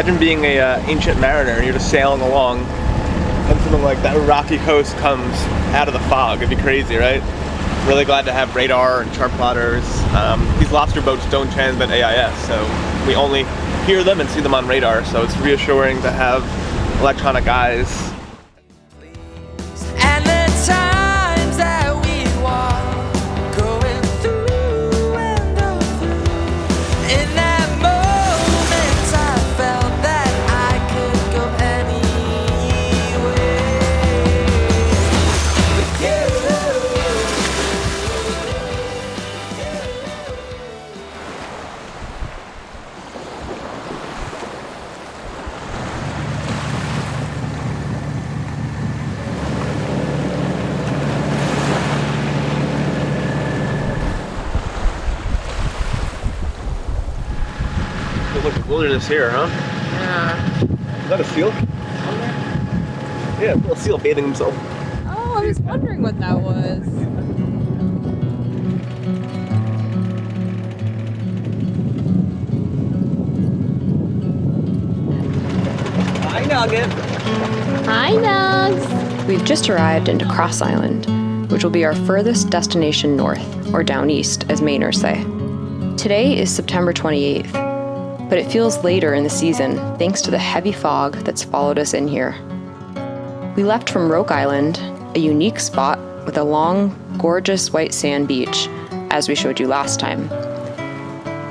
Imagine being a ancient mariner and you're just sailing along and something like that rocky coast comes out of the fog. It'd be crazy, right? Really glad to have radar and chart plotters. These lobster boats don't transmit AIS, so we only hear them and see them on radar, so it's reassuring to have electronic eyes. And the times that we walk, going through and through. In that moment I felt that I could go Look at wilderness here, huh? Yeah. Is that a seal? Yeah, a little seal bathing himself. Oh, I was wondering what that was. Hi, Nugget. Hi, Nugs. We've just arrived into Cross Island, which will be our furthest destination north, or down east, as Mainers say. Today is September 28th, but it feels later in the season thanks to the heavy fog that's followed us in here. We left from Roke Island, a unique spot with a long, gorgeous white sand beach, as we showed you last time,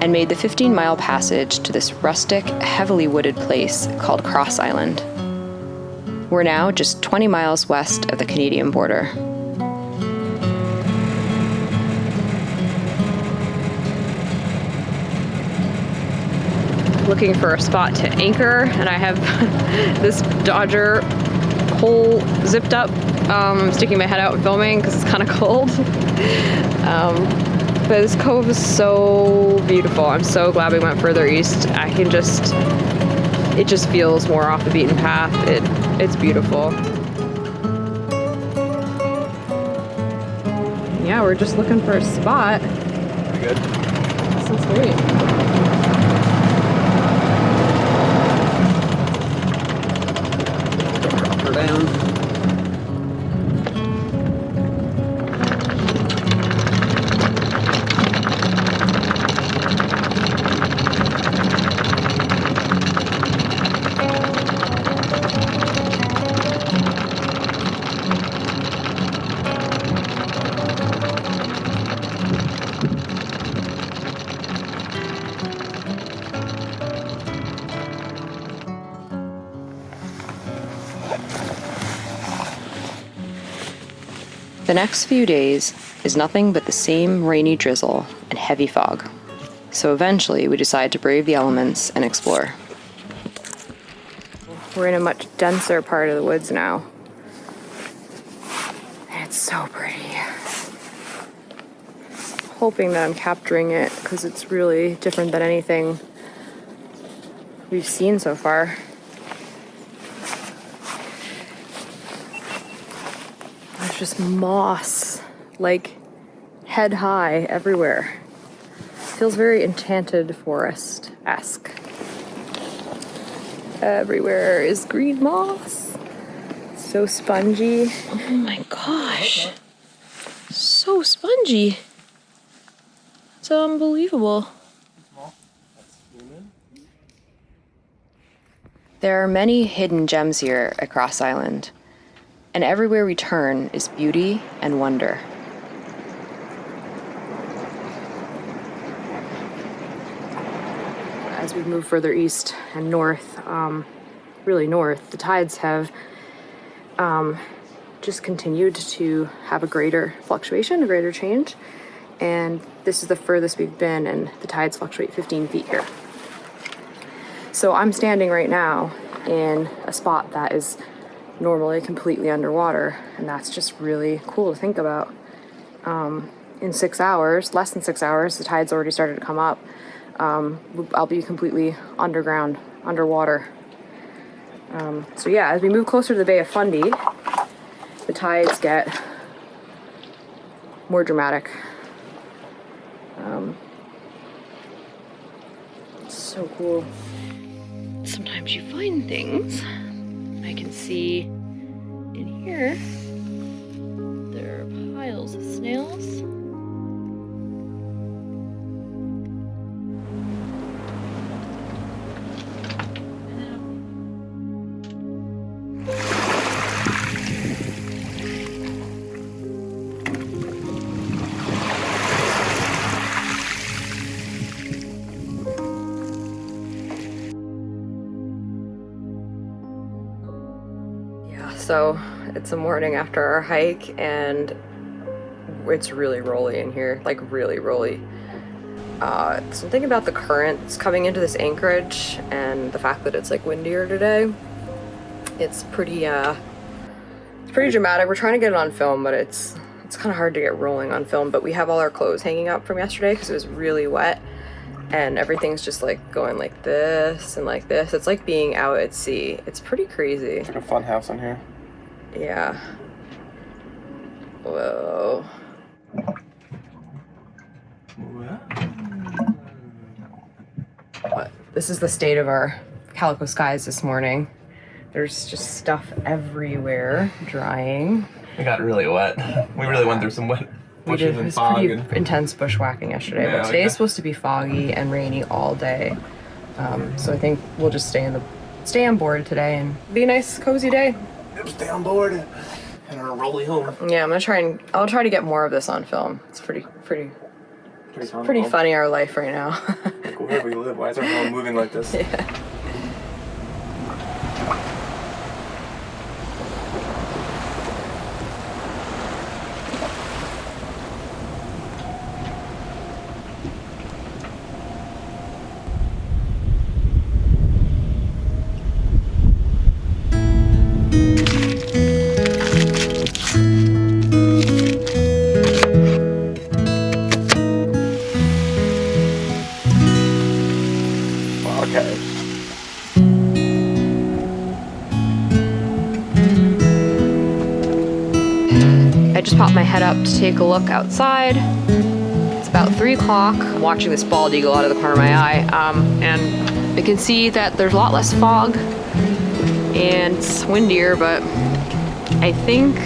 and made the 15-mile passage to this rustic, heavily wooded place called Cross Island. We're now just 20 miles west of the Canadian border. Looking for a spot to anchor, and I have this Dodger hole zipped up. I'm sticking my head out and filming because it's kind of cold. But this cove is so beautiful. I'm so glad we went further east. It just feels more off the beaten path. It's beautiful. Yeah, we're just looking for a spot. Pretty good. This is great. Down. The next few days is nothing but the same rainy drizzle and heavy fog. So eventually we decide to brave the elements and explore. We're in a much denser part of the woods now. And it's so pretty. Hoping that I'm capturing it because it's really different than anything we've seen so far. There's just moss, like head high everywhere. Feels very enchanted forest-esque. Everywhere is green moss. So spongy. Oh my gosh. So spongy. It's unbelievable. There are many hidden gems here at Cross Island, and everywhere we turn is beauty and wonder. As we move further east and north, really north, the tides have just continued to have a greater fluctuation, a greater change. And this is the furthest we've been, and the tides fluctuate 15 feet here. So I'm standing right now in a spot that is normally completely underwater, and that's just really cool to think about. In 6 hours, less than 6 hours, the tide's already started to come up. I'll be completely underwater. So yeah, as we move closer to the Bay of Fundy, the tides get more dramatic. So cool. It's sometimes you find things. I can see in here there are piles of snails. So it's the morning after our hike and it's really rolly in here, like really rolly. Something about the currents coming into this anchorage and the fact that it's like windier today. It's pretty dramatic. We're trying to get it on film, but it's kind of hard to get rolling on film. But we have all our clothes hanging up from yesterday because it was really wet. And everything's just like going like this and like this. It's like being out at sea. It's pretty crazy. It's like a fun house in here. Yeah. Whoa. What? This is the state of our Calico Skies this morning. There's just stuff everywhere drying. We got really wet. We really went through some wet bushes and fog. It was pretty intense bushwhacking yesterday, Yeah, but today is supposed to be foggy and rainy all day. So I think we'll just stay on board today and be a nice cozy day. Stay on board and our rolly home. Yeah, I'll try to get more of this on film. It's pretty fun, funny our life right now. Like where we live. Why is our home moving like this? Yeah. I just popped my head up to take a look outside. It's about 3 o'clock. I'm watching this bald eagle out of the corner of my eye, and I can see that there's a lot less fog and it's windier, but I think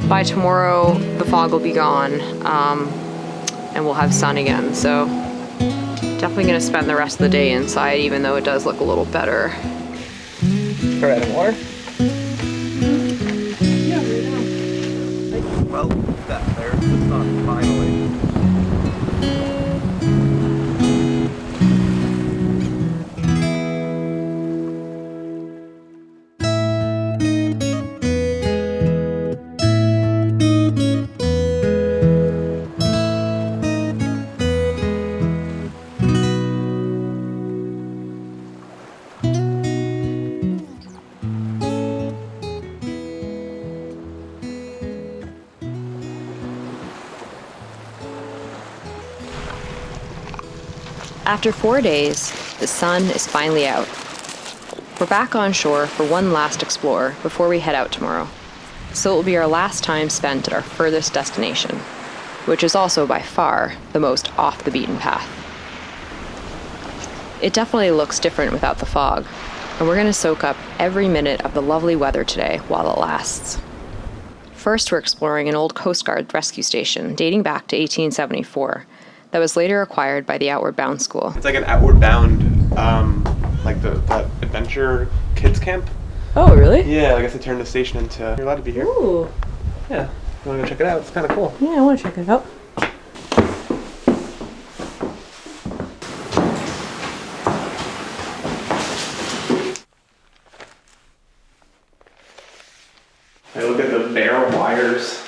by tomorrow the fog will be gone, and we'll have sun again. So definitely gonna spend the rest of the day inside, even though it does look a little better. Start adding water? Well, that there, the sun, finally. After 4 days, the sun is finally out. We're back on shore for one last explore before we head out tomorrow. So it will be our last time spent at our furthest destination, which is also by far the most off the beaten path. It definitely looks different without the fog, and we're going to soak up every minute of the lovely weather today while it lasts. First, we're exploring an old Coast Guard rescue station dating back to 1874 that was later acquired by the Outward Bound School. It's like an Outward Bound, like that adventure kids camp. Oh, really? Yeah, I guess they turned the station into. You're allowed to be here. Ooh. Yeah, you want to go check it out? It's kind of cool. Yeah, I want to check it out. Hey, look at the bare wires.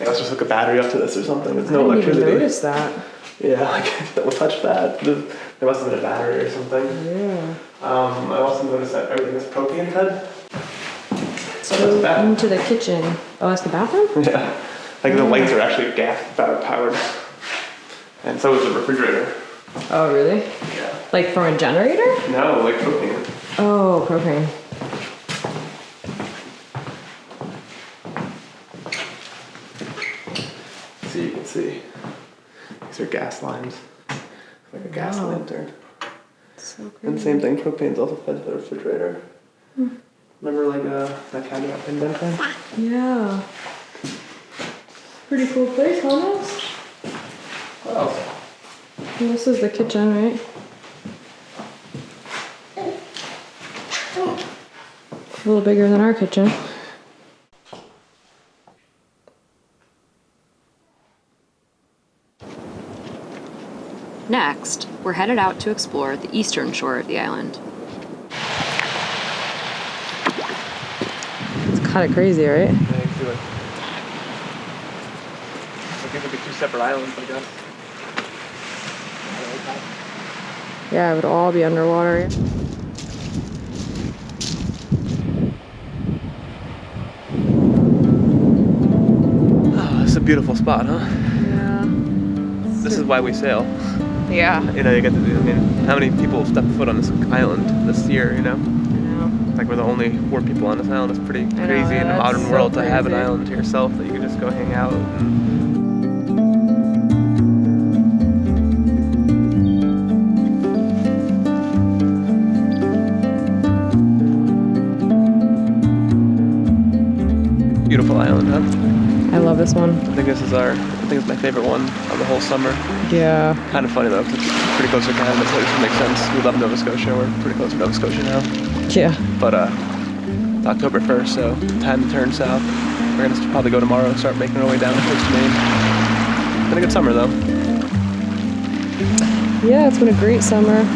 Let's just hook a battery up to this or something. There's no I didn't electricity. even notice that. Yeah, like don't touch that. There must have been a battery or something. Yeah. I also noticed that everything is propane fed. So into the kitchen. Oh, that's the bathroom? Yeah. Like the lights are actually gas powered. And so is the refrigerator. Oh, really? Yeah. Like from a generator? No, like propane. Oh, propane. So you can see. These are gas lines. Like a gas lantern. So So crazy. And same thing, propane's also fed to the refrigerator. Remember like that cabin up in Denton? Yeah. Pretty cool place, almost. What else? And this is the kitchen, right? A little bigger than our kitchen. Next, we're headed out to explore the eastern shore of the island. It's kind of crazy, right? Yeah, you can see like it could be two separate islands, I guess. Yeah, it would all be underwater. Oh, this is a beautiful spot, huh? Yeah. This is why we sail. Yeah. You know, you get to do, I mean, how many people step foot on this island this year, you know? I know. Like we're the only 4 people on this island. It's pretty know, crazy in the that's modern so world to have an crazy. island to yourself that you can just go hang out. And beautiful island, huh? I love this one. I think this is it's my favorite one on the whole summer. Yeah. Kind of funny though, 'cause it's pretty close to Canada, so it makes sense. We love Nova Scotia. We're pretty close to Nova Scotia now. Yeah. But it's October 1st, so time to turn south. We're gonna probably go tomorrow and start making our way down the coast of Maine. Been a good summer though. Yeah, it's been a great summer.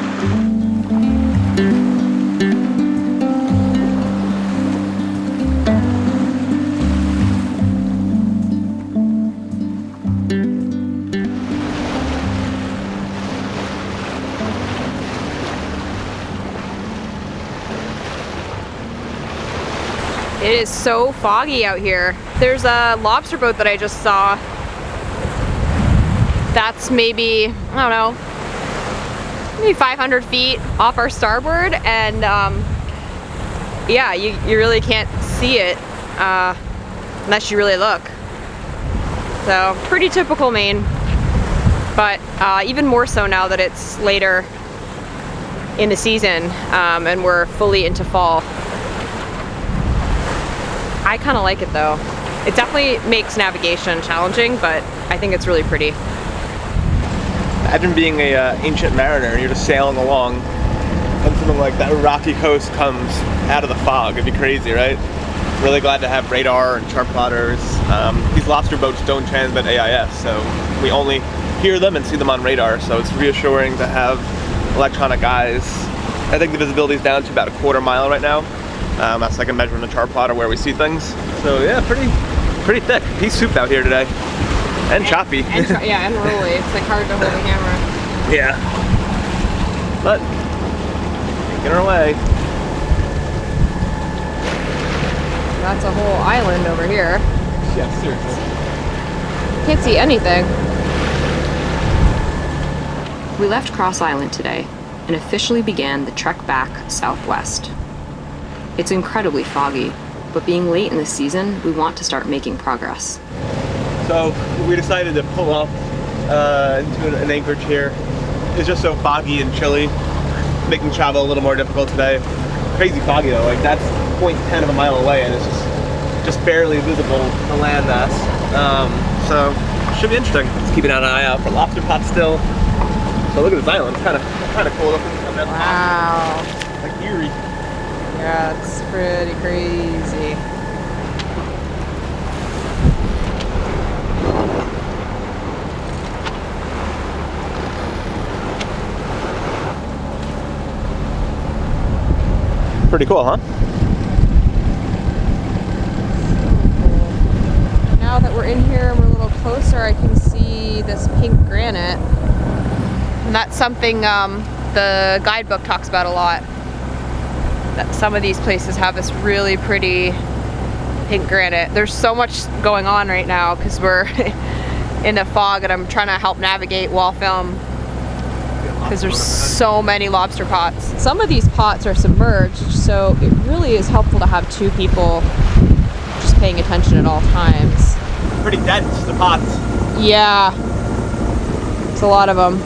It is so foggy out here. There's a lobster boat that I just saw. That's maybe, I don't know, maybe 500 feet off our starboard, and yeah, you really can't see it unless you really look. So pretty typical Maine, but even more so now that it's later in the season and we're fully into fall. I kind of like it though. It definitely makes navigation challenging, but I think it's really pretty. Imagine being a ancient mariner and you're just sailing along and something like that rocky coast comes out of the fog. It'd be crazy, right? Really glad to have radar and chart plotters. These lobster boats don't transmit AIS, so we only hear them and see them on radar, so it's reassuring to have electronic eyes. I think the visibility is down to about a quarter mile right now. That's like a measure in the chart plotter where we see things. So yeah, pretty thick. Pea soup out here today. And choppy. Yeah, and rolly. It's like hard to hold a camera. Yeah. But, making our way. That's a whole island over here. Yeah, seriously. Can't see anything. We left Cross Island today and officially began the trek back southwest. It's incredibly foggy, but being late in the season, we want to start making progress. So we decided to pull off into an anchorage here. It's just so foggy and chilly, making travel a little more difficult today. Crazy foggy though, like that's 0.10 of a mile away and it's just barely visible to land mass. So should be interesting. Just keeping an eye out for lobster pots still. So look at this island, it's kind of cool looking. Wow. Like eerie. Yeah, it's pretty crazy. Pretty cool, huh? Now that we're in here and we're a little closer, I can see this pink granite. And that's something the guidebook talks about a lot. That some of these places have this really pretty pink granite. There's so much going on right now because we're in the fog and I'm trying to help navigate while film because there's so many lobster pots. Some of these pots are submerged, so it really is helpful to have 2 people just paying attention at all times. Pretty dense, the pots. Yeah, it's a lot of them.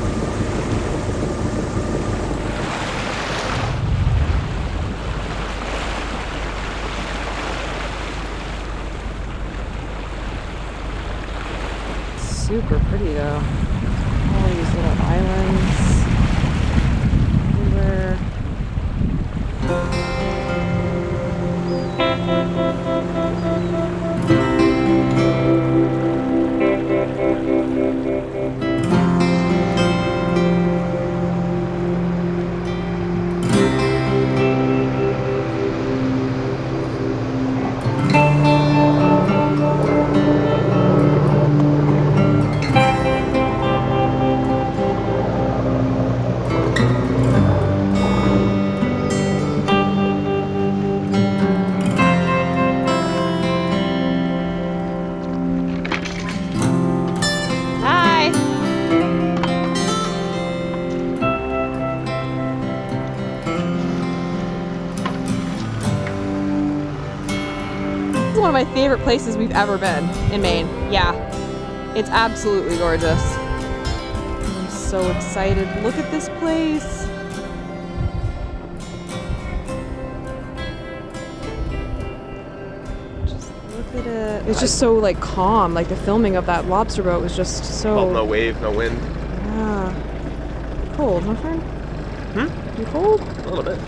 super pretty though. All these little islands everywhere. One of my favorite places we've ever been in Maine. Yeah, it's absolutely gorgeous. I'm so excited. Look at this place. Just look at it. It's just so like calm. Like the filming of that lobster boat was just so. Well, no wave, no wind. Yeah. Cold, my friend? Hmm? You cold? A little bit.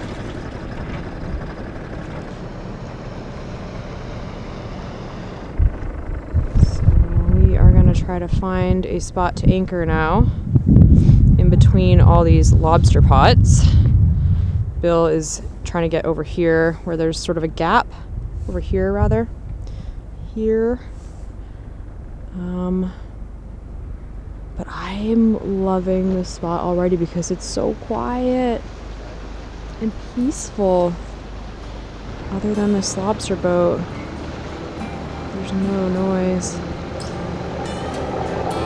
Try to find a spot to anchor now in between all these lobster pots. Bill is trying to get over here where there's sort of a gap over here rather here, but I'm loving this spot already because it's so quiet and peaceful. Other than this lobster boat, there's no noise.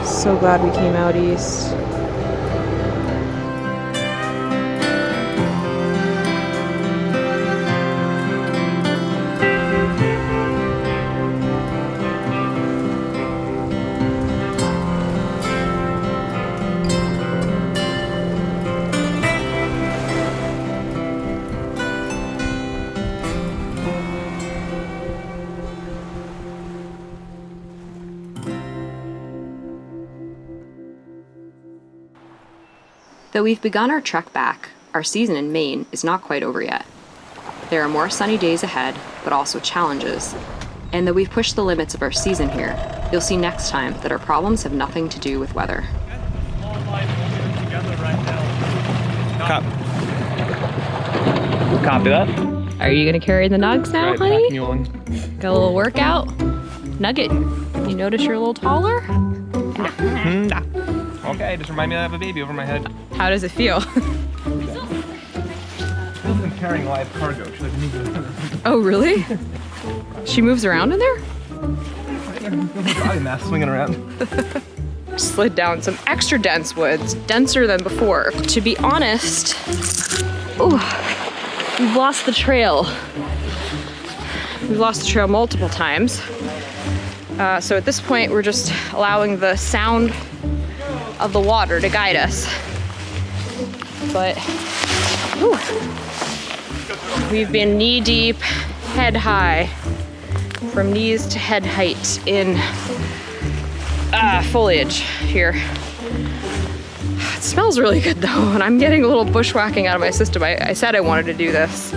So glad we came out east. Though we've begun our trek back, our season in Maine is not quite over yet. There are more sunny days ahead, but also challenges. And though we've pushed the limits of our season here, you'll see next time that our problems have nothing to do with weather. Copy that. Are you gonna carry the nugs now, Right, honey? packing you on. Got a little workout? Nugget, you notice you're a little taller? Nah. Okay, just remind me that I have a baby over my head. How does it feel? I've been carrying live cargo. She's like, me. Oh, really? She moves around in there? Body mass swinging around. Slid down some extra dense woods, denser than before. To be honest, ooh, we've lost the trail. We've lost the trail multiple times. So at this point, we're just allowing the sound of the water to guide us. But whew, we've been knee deep, head high, from knees to head height in foliage here. It smells really good though, and I'm getting a little bushwhacking out of my system. I said I wanted to do this.